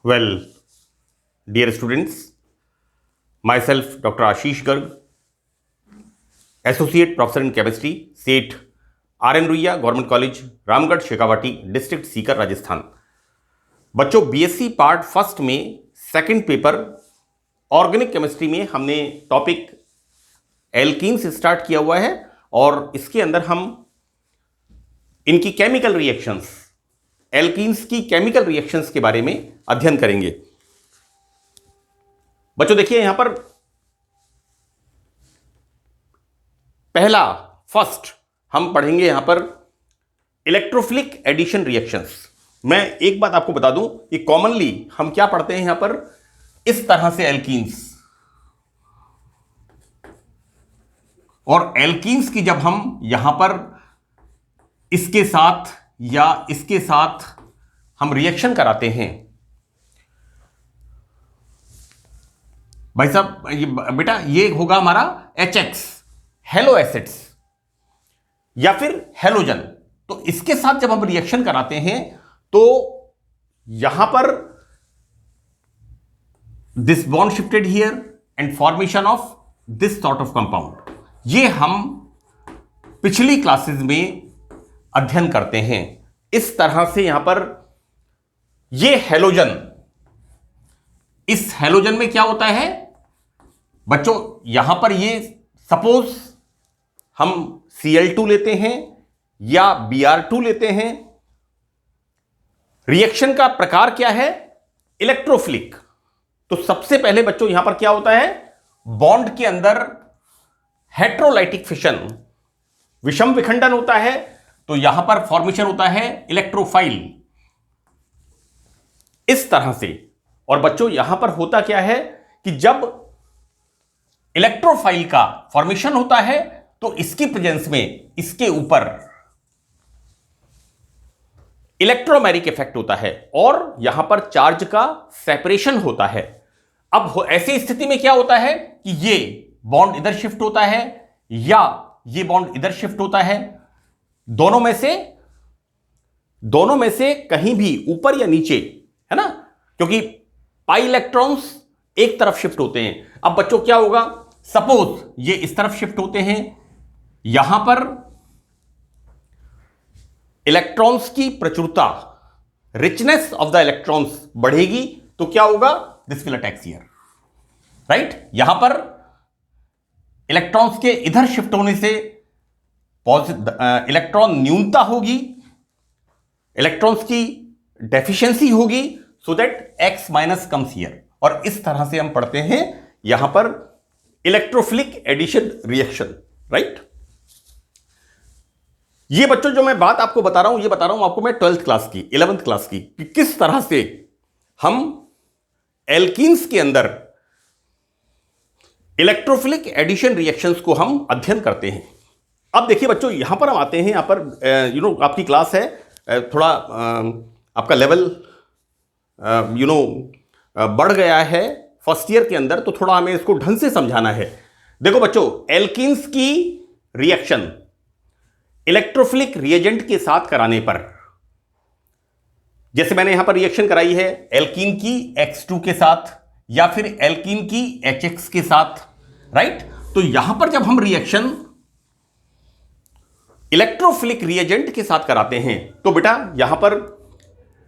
Well, dear students, myself Dr. Ashish Garg, Associate Professor in Chemistry, SET RN Ruia government college Ramgarh Shekhawati district Sikar Rajasthan. बच्चों, BSc part first में second paper organic chemistry में हमने topic alkene से start किया हुआ है और इसके अंदर हम इनकी केमिकल रिएक्शंस, एल्कीन्स की केमिकल रिएक्शंस के बारे में अध्ययन करेंगे। बच्चों देखिए, यहां पर पहला फर्स्ट हम पढ़ेंगे यहां पर इलेक्ट्रोफिलिक एडिशन रिएक्शंस। मैं एक बात आपको बता दूं कि कॉमनली हम क्या पढ़ते हैं यहां पर, इस तरह से एल्कीन्स, और एल्कीन्स की जब हम यहां पर इसके साथ या इसके साथ हम रिएक्शन कराते हैं, भाई साहब बेटा ये होगा हमारा HX हेलो एसिड्स या फिर हेलोजन। तो इसके साथ जब हम रिएक्शन कराते हैं तो यहां पर this bond shifted here and formation of this sort of compound, ये हम पिछली क्लासेस में अध्ययन करते हैं। इस तरह से यहां पर ये हेलोजन, इस हेलोजन में क्या होता है बच्चों, यहां पर ये सपोज हम Cl2 लेते हैं या Br2 लेते हैं, रिएक्शन का प्रकार क्या है, इलेक्ट्रोफिलिक। तो सबसे पहले बच्चों यहां पर क्या होता है, बॉन्ड के अंदर हेट्रोलाइटिक फिशन, विषम विखंडन होता है, तो यहां पर फॉर्मेशन होता है इलेक्ट्रोफाइल, इस तरह से। और बच्चों यहां पर होता क्या है कि जब इलेक्ट्रोफाइल का फॉर्मेशन होता है तो इसकी प्रेजेंस में इसके ऊपर इलेक्ट्रोमैग्नेटिक इफेक्ट होता है और यहां पर चार्ज का सेपरेशन होता है। अब ऐसी स्थिति में क्या होता है कि ये बॉन्ड इधर शिफ्ट होता है या ये बॉन्ड इधर शिफ्ट होता है, दोनों में से कहीं भी ऊपर या नीचे, है ना, क्योंकि पाई इलेक्ट्रॉन्स एक तरफ शिफ्ट होते हैं। अब बच्चों क्या होगा, सपोज ये इस तरफ शिफ्ट होते हैं, यहां पर इलेक्ट्रॉन्स की प्रचुरता, रिचनेस ऑफ द इलेक्ट्रॉन्स बढ़ेगी, तो क्या होगा, this will attack here, right. यहां पर इलेक्ट्रॉन्स के इधर शिफ्ट होने से इलेक्ट्रॉन न्यूनता होगी, इलेक्ट्रॉन्स की डेफिशिएंसी होगी, so that X minus comes here. और इस तरह से हम पढ़ते हैं यहां पर इलेक्ट्रोफिलिक एडिशन रिएक्शन, राइट। ये बच्चों जो मैं बात आपको बता रहा हूं, ये बता रहा हूं आपको मैं 12th क्लास की, 11th क्लास की, कि किस तरह से हम एल्कीन्स के अंदर इलेक्ट्रोफिलिक एडिशन रिएक्शंस को हम अध्ययन करते हैं। अब देखिए बच्चों, यहां पर हम आते हैं, यहां पर आपकी क्लास है, थोड़ा आपका लेवल बढ़ गया है फर्स्ट ईयर के अंदर, तो थोड़ा हमें इसको ढंग से समझाना है। देखो बच्चों, एल्कीन्स की रिएक्शन इलेक्ट्रोफिलिक रिएजेंट के साथ कराने पर, जैसे मैंने यहां पर रिएक्शन कराई है एल्कीन की X2 के साथ या फिर एल्कीन की HX के साथ, राइट। तो यहां पर जब हम रिएक्शन इलेक्ट्रोफिलिक रिएजेंट के साथ कराते हैं तो बेटा यहां पर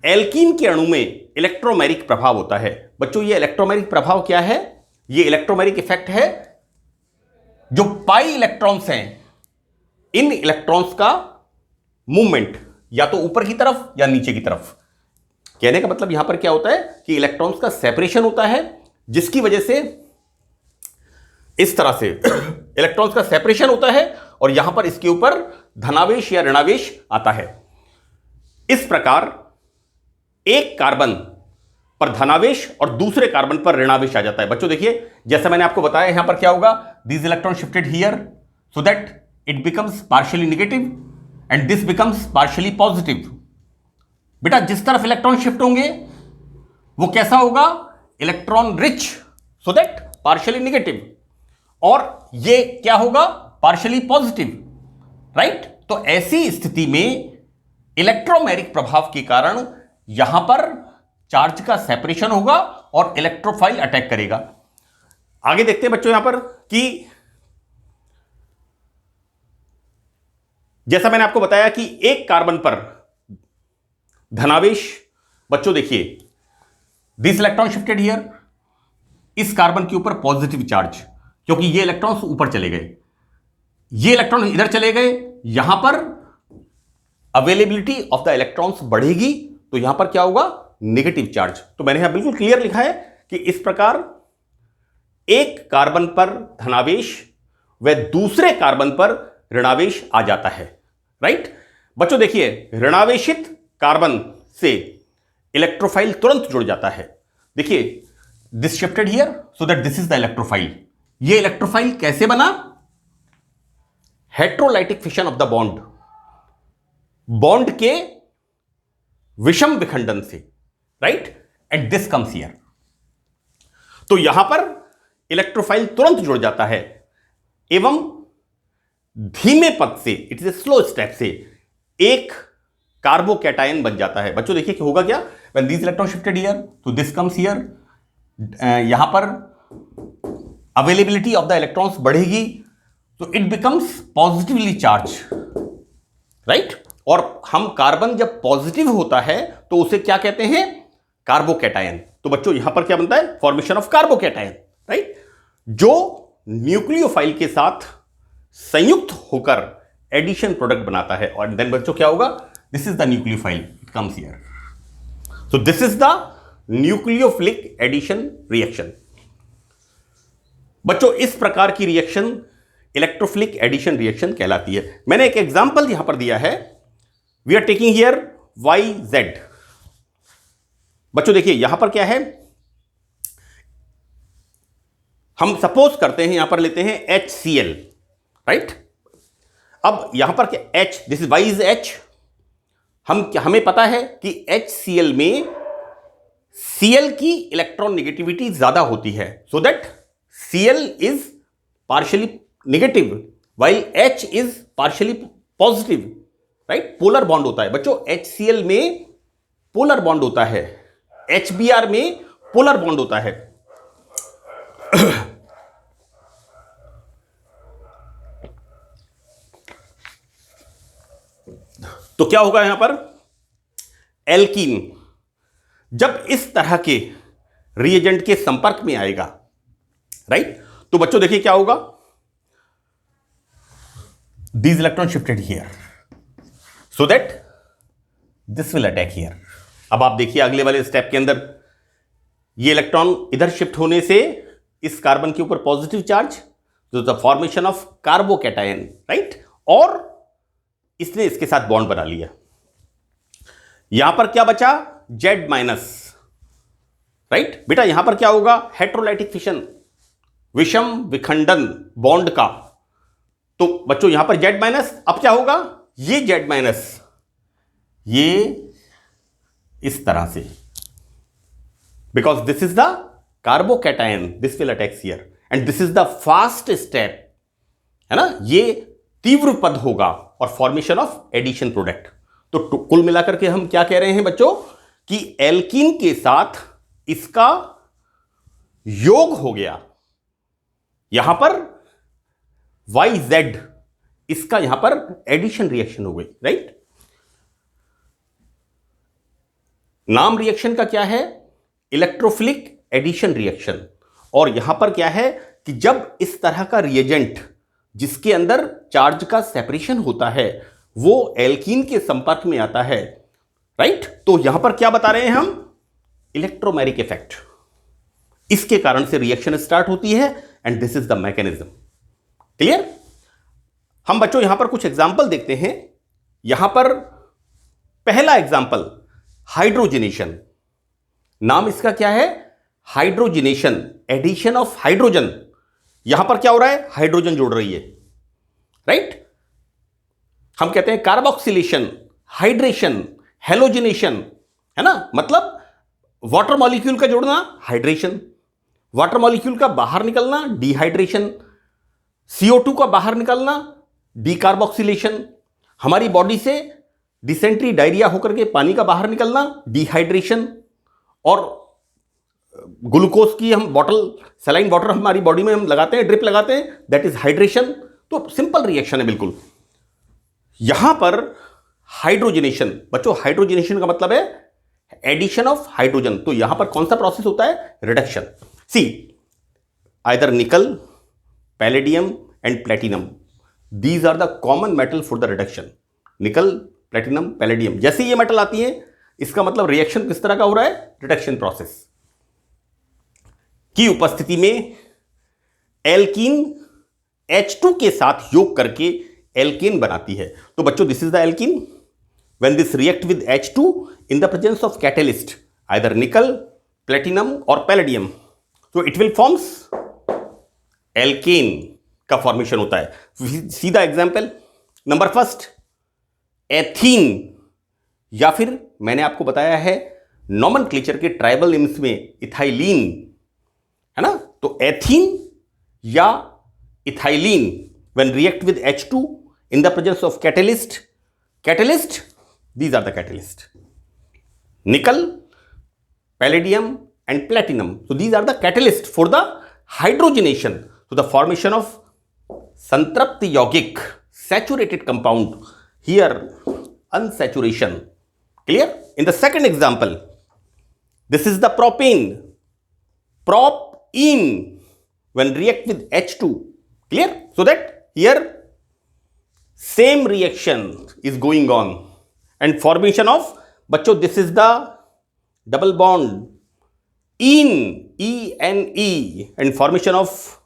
एल्कीन के अणु में इलेक्ट्रोमैग्नेटिक प्रभाव होता है। बच्चों ये इलेक्ट्रोमैग्नेटिक प्रभाव क्या है, ये इलेक्ट्रोमैग्नेटिक इफेक्ट है, जो पाई इलेक्ट्रॉन्स हैं, इन इलेक्ट्रॉन्स का मूवमेंट या तो ऊपर की तरफ या नीचे की तरफ। कहने का मतलब यहां पर क्या होता है कि इलेक्ट्रॉन्स का सेपरेशन होता है, जिसकी वजह से इस तरह से इलेक्ट्रॉन्स का सेपरेशन होता है और यहां पर इसके ऊपर धनावेश या ऋणावेश आता है। इस प्रकार एक कार्बन पर धनावेश और दूसरे कार्बन पर ऋणावेश आ जाता है। बच्चों देखिए, जैसा मैंने आपको बताया, यहां पर क्या होगा, this electron shifted here so that it becomes partially negative and this becomes partially positive. बेटा जिस तरफ इलेक्ट्रॉन शिफ्ट होंगे वो कैसा होगा, electron rich, so that partially negative, और ये क्या होगा, पार्शियली पॉजिटिव, राइट। तो ऐसी स्थिति में इलेक्ट्रोमैग्नेटिक प्रभाव के कारण यहां पर चार्ज का सेपरेशन होगा और इलेक्ट्रोफाइल अटैक करेगा। आगे देखते हैं बच्चों यहां पर कि जैसा मैंने आपको बताया कि एक कार्बन पर धनावेश, बच्चों देखिए दिस इलेक्ट्रॉन शिफ्टेड हियर, इस कार्बन के ऊपर पॉजिटिव चार्ज, क्योंकि ये इलेक्ट्रॉन्स ऊपर चले गए, ये इलेक्ट्रॉन इधर चले गए, यहां पर अवेलेबिलिटी ऑफ द इलेक्ट्रॉन्स बढ़ेगी, तो यहां पर क्या होगा, नेगेटिव चार्ज। तो मैंने यहां बिल्कुल क्लियर लिखा है कि इस प्रकार एक कार्बन पर धनावेश व दूसरे कार्बन पर ऋणावेश आ जाता है, राइट। बच्चों देखिए ऋणावेशित कार्बन से इलेक्ट्रोफाइल तुरंत जुड़ जाता है। देखिए this shifted here so that this is the electrophile. ये इलेक्ट्रोफाइल कैसे बना, heterolytic fission of the bond, bond के विषम विखंडन से, right, and this comes here. तो यहां पर इलेक्ट्रोफाइल तुरंत जुड़ जाता है एवं धीमे पद से, it is a slow step से एक कार्बोकैटायन बन जाता है। बच्चों देखिए कि होगा क्या, when this electron shifted here तो दिस कम्स हियर, यहां पर अवेलेबिलिटी ऑफ द इलेक्ट्रॉन्स बढ़ेगी तो it becomes positively charge, right. और हम कार्बन जब पॉजिटिव होता है तो उसे क्या कहते हैं, कार्बोकैटायन। तो बच्चों यहां पर क्या बनता है, फॉर्मेशन ऑफ कार्बोकैटायन, राइट, जो न्यूक्लियोफाइल के साथ संयुक्त होकर एडिशन प्रोडक्ट बनाता है। और देन बच्चों क्या होगा, this is the nucleophile, it comes here, so this is the nucleophilic addition reaction. बच्चों इस प्रकार की रिएक्शन इलेक्ट्रोफिलिक एडिशन रिएक्शन कहलाती है। मैंने एक एग्जांपल यहां पर दिया है, we are taking here YZ। बच्चों देखिए यहां पर क्या है, हम सपोज करते हैं यहां पर लेते हैं HCl, राइट। अब यहां पर क्या H, this is Y is H, हमें पता है कि HCl में Cl की इलेक्ट्रॉन नेगेटिविटी ज्यादा होती है, so that Cl is partially negative while H is partially positive, right, polar bond होता है। बच्चों HCl में पोलर बॉन्ड होता है, HBr में पोलर बॉन्ड होता है। तो क्या होगा यहां पर, एल्कीन जब इस तरह के रिएजेंट के संपर्क में आएगा, राइट, तो बच्चों देखिए क्या होगा, these electron shifted here so that this will attack here। अब आप देखिए अगले वाले स्टेप के अंदर ये इलेक्ट्रॉन इधर शिफ्ट होने से इस कार्बन के ऊपर पॉजिटिव चार्ज, जो the formation of carbocation, right, और इसने इसके साथ बॉन्ड बना लिया। यहां पर क्या बचा, Z माइनस, राइट। बेटा यहां पर क्या होगा, हेट्रोलाइटिक फिशन, विषम विखंडन बॉन्ड का। तो बच्चों यहां पर Z माइनस, अब क्या होगा, ये Z माइनस ये इस तरह से, because this is the carbocation, this will attacks here and this is the fast step, है ना, ये तीव्र पद होगा और फॉर्मेशन ऑफ एडिशन प्रोडक्ट। तो कुल मिलाकर के हम क्या कह रहे हैं बच्चों, कि एल्कीन के साथ इसका योग हो गया, यहां पर YZ, इसका यहां पर एडिशन रिएक्शन हो गई, राइट। नाम रिएक्शन का क्या है, इलेक्ट्रोफिलिक एडिशन रिएक्शन। और यहां पर क्या है कि जब इस तरह का रिएजेंट जिसके अंदर चार्ज का सेपरेशन होता है वो एल्कीन के संपर्क में आता है, राइट, तो यहां पर क्या बता रहे हैं हम, इलेक्ट्रोमेरिक इफेक्ट, इसके कारण से रिएक्शन स्टार्ट होती है and this is the mechanism. Clear. हम बच्चों यहां पर कुछ एग्जाम्पल देखते हैं। यहां पर पहला एग्जाम्पल हाइड्रोजनेशन, नाम इसका क्या है, हाइड्रोजनेशन, एडिशन ऑफ हाइड्रोजन। यहां पर क्या हो रहा है, हाइड्रोजन जोड़ रही है, राइट। हम कहते हैं कार्बोक्सिलेशन, हाइड्रेशन, हेलोजिनेशन, है ना, मतलब वाटर मॉलिक्यूल का जोड़ना हाइड्रेशन, वाटर मॉलिक्यूल का बाहर निकलना डिहाइड्रेशन, CO2 का बाहर निकलना डीकार्बोक्सिलेशन, हमारी बॉडी से डिसेंट्री डायरिया होकर के पानी का बाहर निकलना डिहाइड्रेशन, और ग्लूकोज की हम बॉटल, सलाइन वाटर हमारी बॉडी में हम लगाते हैं, ड्रिप लगाते हैं, दैट इज हाइड्रेशन। तो सिंपल रिएक्शन है बिल्कुल। यहां पर हाइड्रोजनेशन, बच्चों हाइड्रोजनेशन का मतलब है एडिशन ऑफ हाइड्रोजन। तो यहां पर कौन सा प्रोसेस होता है? Reduction. See, either nickel, palladium and platinum, these are the common metal for the reduction. Nickel, platinum, palladium, जैसे ये मेटल आती है इसका मतलब रिएक्शन किस तरह का हो रहा है? रिडक्शन प्रोसेस की उपस्थिति में एल्कीन H2 के साथ योग करके एल्केन बनाती है। तो बच्चों this is the alkene. When this react with H2 in the presence of catalyst either निकल, प्लेटिनम और पैलेडियम, तो इट विल फॉर्म्स एल्केन का फॉर्मेशन होता है। सीधा एग्जांपल नंबर फर्स्ट, एथीन, या फिर मैंने आपको बताया है नॉमेनक्लेचर के ट्राइबल नेम्स में इथाइलीन, है ना। तो एथीन या ethylene when react with H2 in the presence of catalyst, these are the catalyst. Nickel, palladium and platinum. So these are the catalyst for the hydrogenation. So the formation of संतृप्त यौगिक saturated compound. Here unsaturation. Clear? In the second example, this is the propane. Propene when react with H2. Clear? So that here same reaction is going on. And formation of, बच्चों this is the double bond ene, E-N-E, and formation of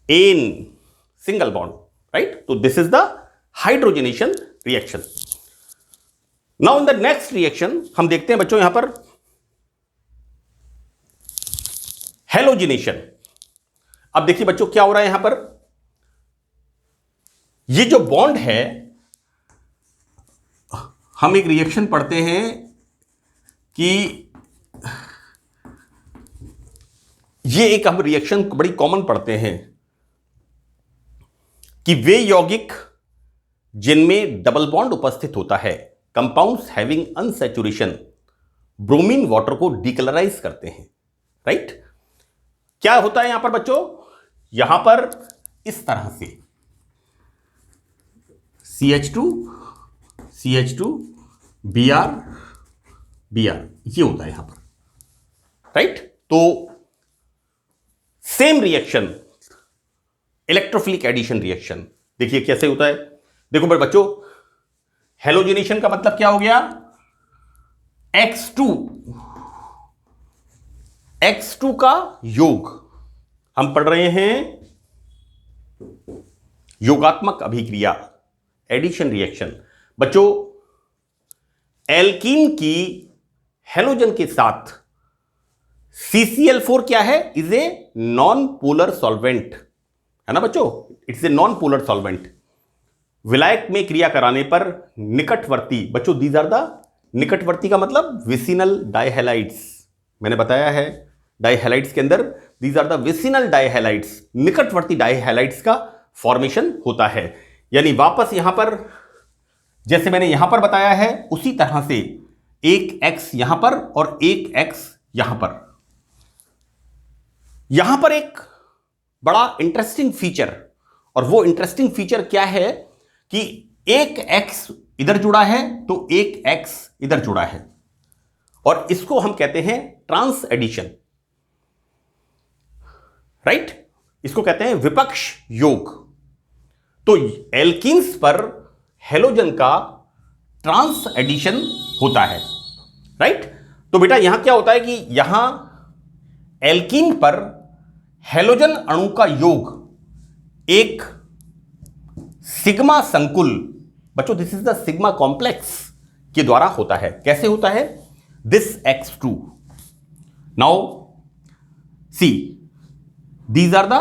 ane, single bond, right? So this is the hydrogenation reaction. Now in the next reaction हम देखते हैं बच्चों यहां पर halogenation. अब देखिए बच्चों क्या हो रहा है यहां पर, ये जो बॉन्ड है, हम एक रिएक्शन पढ़ते हैं कि ये एक हम रिएक्शन बड़ी कॉमन पढ़ते हैं कि वे यौगिक जिनमें डबल बॉन्ड उपस्थित होता है, compounds having unsaturation, bromine water को डिकलराइज करते हैं, राइट। क्या होता है यहां पर बच्चों, यहां पर इस तरह से CH2 Br ये होता है यहां पर, राइट। तो same reaction, electrophilic addition reaction, देखिए कैसे होता है। देखो बच्चों, हेलोजिनेशन का मतलब क्या हो गया, X2 का योग, हम पढ़ रहे हैं योगात्मक अभिक्रिया, एडिशन रिएक्शन। बच्चों एल्कीन की हेलोजन के साथ CCl4 क्या है, is a non polar solvent, है ना बच्चों, it's a non polar solvent. विलायक में क्रिया कराने पर निकटवर्ती, बच्चों दीज आर द, निकटवर्ती का मतलब विसिनल डाइहैलाइड्स, मैंने बताया है डाइहैलाइड्स के अंदर दीज आर द विसिनल डाइहैलाइड्स, निकटवर्ती डाइहैलाइड्स का फॉर्मेशन होता है। यानी वापस यहां पर जैसे मैंने यहां पर बताया है उसी तरह से एक X यहां पर और एक X यहां पर। यहां पर एक बड़ा इंटरेस्टिंग फीचर, और वो इंटरेस्टिंग फीचर क्या है कि एक X इधर जुड़ा है तो एक X इधर जुड़ा है, और इसको हम कहते हैं ट्रांस एडिशन, राइट। इसको कहते हैं विपक्ष योग। तो एल्कीन्स पर हेलोजन का ट्रांस एडिशन होता है, राइट। तो बेटा यहां क्या होता है कि यहां एल्कीन पर हेलोजन अणु का योग एक सिग्मा संकुल, बच्चों this is the sigma complex के द्वारा होता है। कैसे होता है, this X2, now see these are the,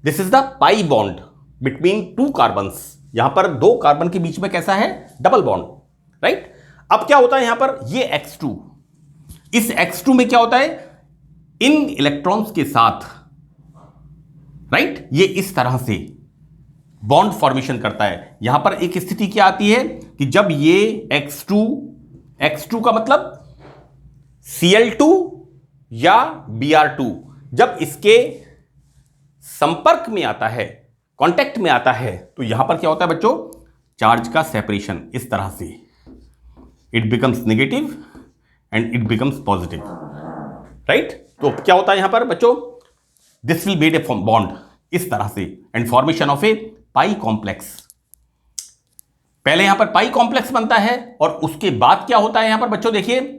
this is the pi bond between two carbons, यहां पर दो कार्बन के बीच में कैसा है, डबल बॉन्ड, राइट। अब क्या होता है यहां पर, ये X2, इस X2 में क्या होता है, इन इलेक्ट्रॉन्स के साथ, राइट, ये इस तरह से बॉन्ड फॉर्मेशन करता है। यहां पर एक स्थिति क्या आती है कि जब ये X2 का मतलब Cl2 या Br2 जब इसके संपर्क में आता है, कांटेक्ट में आता है, तो यहां पर क्या होता है बच्चों, चार्ज का सेपरेशन इस तरह से, it becomes negative and it becomes positive, right. तो क्या होता है यहां पर बच्चों, this will made a bond इस तरह से and formation of A pi complex. पहले यहां पर पाई कॉम्प्लेक्स बनता है और उसके बाद क्या होता है यहां पर बच्चों, देखिए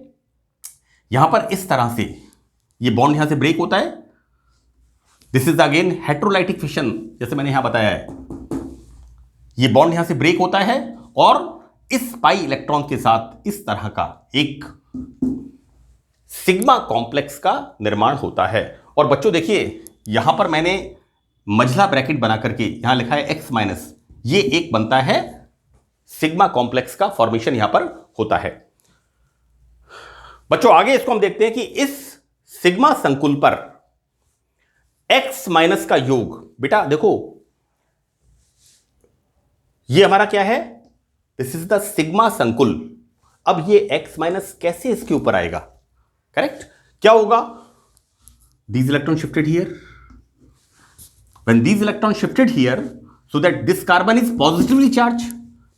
यहां पर इस तरह से ये बॉन्ड यहां से ब्रेक होता है। This is again heterolytic fission, जैसे मैंने यहां बताया है, ये बॉन्ड यहां से ब्रेक होता है और इस पाई इलेक्ट्रॉन के साथ इस तरह का एक सिग्मा कॉम्प्लेक्स का निर्माण होता है। और बच्चों देखिए यहां पर मैंने मझला ब्रैकेट बना करके यहां लिखा है x माइनस, ये एक बनता है सिग्मा कॉम्प्लेक्स का फॉर्मेशन यहां पर होता है। बच्चों आगे इसको हम देखते हैं कि इस सिग्मा संकुल पर x माइनस का योग, बेटा देखो ये हमारा क्या है, दिस इज द सिग्मा संकुल। अब ये x माइनस कैसे इसके ऊपर आएगा, करेक्ट, क्या होगा, these electron shifted here, when these electron shifted here so that this carbon is positively charged,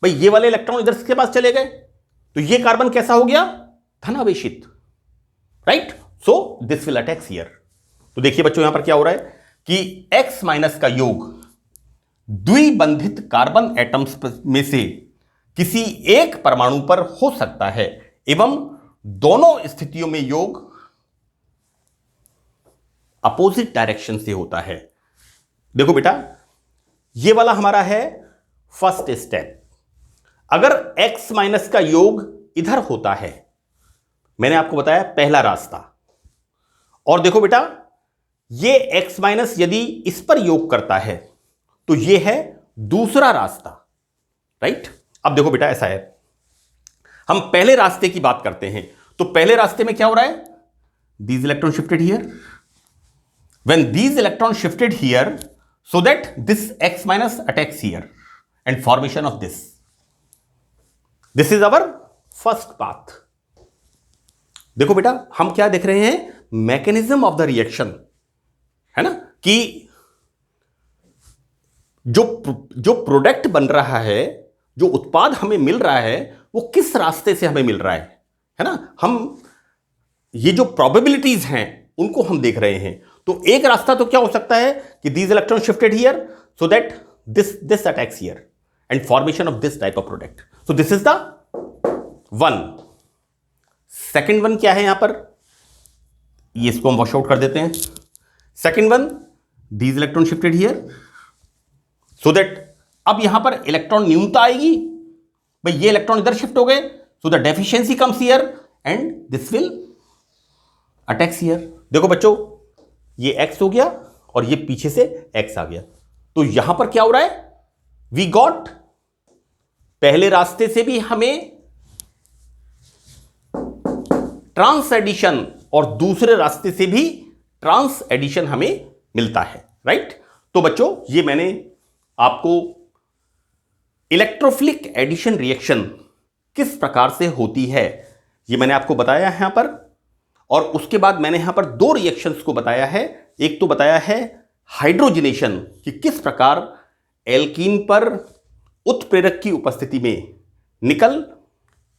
भाई ये वाले इलेक्ट्रॉन इधर के पास चले गए तो ये कार्बन कैसा हो गया, धनावेशित, right. So this will attacks here. तो देखिए बच्चों यहां पर क्या हो रहा है कि x माइनस का योग द्विबंधित कार्बन एटम्स में से किसी एक परमाणु पर हो सकता है एवं दोनों स्थितियों में योग अपोजिट डायरेक्शन से होता है। देखो बेटा ये वाला हमारा है फर्स्ट स्टेप। अगर x माइनस का योग इधर होता है, मैंने आपको बताया पहला रास्ता, और देखो बेटा ये x माइनस यदि इस पर योग करता है तो ये है दूसरा रास्ता, राइट। अब देखो बेटा ऐसा है, हम पहले रास्ते की बात करते हैं, तो पहले रास्ते में क्या हो रहा है, these electron shifted here, when these electron shifted here so that this x minus attacks here and formation of this is our first path। देखो बेटा हम क्या देख रहे हैं, मैकेनिज्म ऑफ द रिएक्शन, है ना, कि जो प्रोडक्ट बन रहा है, जो उत्पाद हमें मिल रहा है वो किस रास्ते से हमें मिल रहा है ना, हम ये जो प्रोबेबिलिटीज हैं उनको हम देख रहे हैं। तो एक रास्ता तो क्या हो सकता है कि these electron shifted here so that this attacks here and formation of this type of product, so this is the one। Second one क्या है यहां पर, ये इसको हम वॉश आउट कर देते हैं। Second one, these electron shifted here so that अब यहां पर इलेक्ट्रॉन न्यूनता आएगी, भाई ये इलेक्ट्रॉन इधर शिफ्ट हो गए, so the deficiency comes here and this will attacks here। देखो बच्चों ये x हो गया और ये पीछे से x आ गया, तो यहां पर क्या हो रहा है, वी गॉट, पहले रास्ते से भी हमें ट्रांस एडिशन और दूसरे रास्ते से भी ट्रांस एडिशन हमें मिलता है, राइट। तो बच्चों ये मैंने आपको इलेक्ट्रोफिलिक एडिशन रिएक्शन किस प्रकार से होती है ये मैंने आपको बताया है यहां पर, और उसके बाद मैंने यहां पर दो रिएक्शंस को बताया है। एक तो बताया है हाइड्रोजनेशन, कि किस प्रकार एल्कीन पर उत्प्रेरक की उपस्थिति में निकल,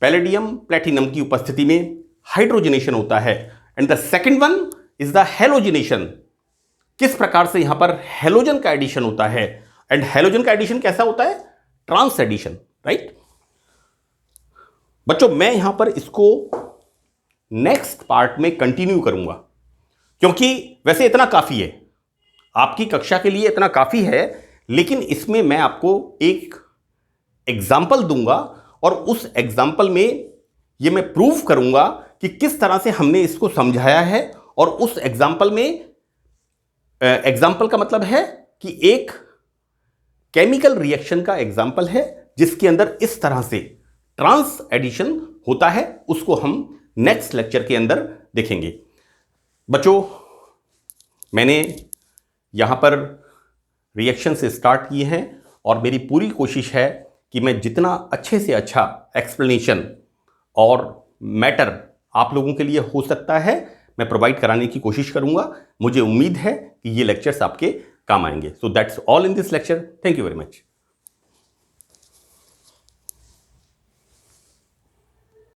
पैलेडियम, प्लेटिनम की उपस्थिति में हाइड्रोजनेशन होता है। And the second one is the halogenation, किस प्रकार से यहां पर हेलोजन का एडिशन होता है, एंड हेलोजन का एडिशन कैसा होता है, ट्रांस एडिशन, राइट। बच्चों मैं यहां पर इसको नेक्स्ट पार्ट में कंटिन्यू करूंगा, क्योंकि वैसे इतना काफी है आपकी कक्षा के लिए, इतना काफी है, लेकिन इसमें मैं आपको एक एग्जाम्पल दूंगा और उस एग्जाम्पल में ये मैं प्रूव करूंगा कि किस तरह से हमने इसको समझाया है। और उस एग्जाम्पल में, एग्जाम्पल का मतलब है कि एक केमिकल रिएक्शन का एग्जाम्पल है जिसके अंदर इस तरह से ट्रांस एडिशन होता है, उसको हम नेक्स्ट लेक्चर के अंदर देखेंगे। बच्चों मैंने यहां पर रिएक्शन से स्टार्ट किए हैं और मेरी पूरी कोशिश है कि मैं जितना अच्छे से अच्छा एक्सप्लेनेशन और मैटर आप लोगों के लिए हो सकता है, मैं प्रोवाइड कराने की कोशिश करूंगा। मुझे उम्मीद है कि ये लेक्चर्स आपके काम आएंगे। So that's all in this lecture. Thank you very much.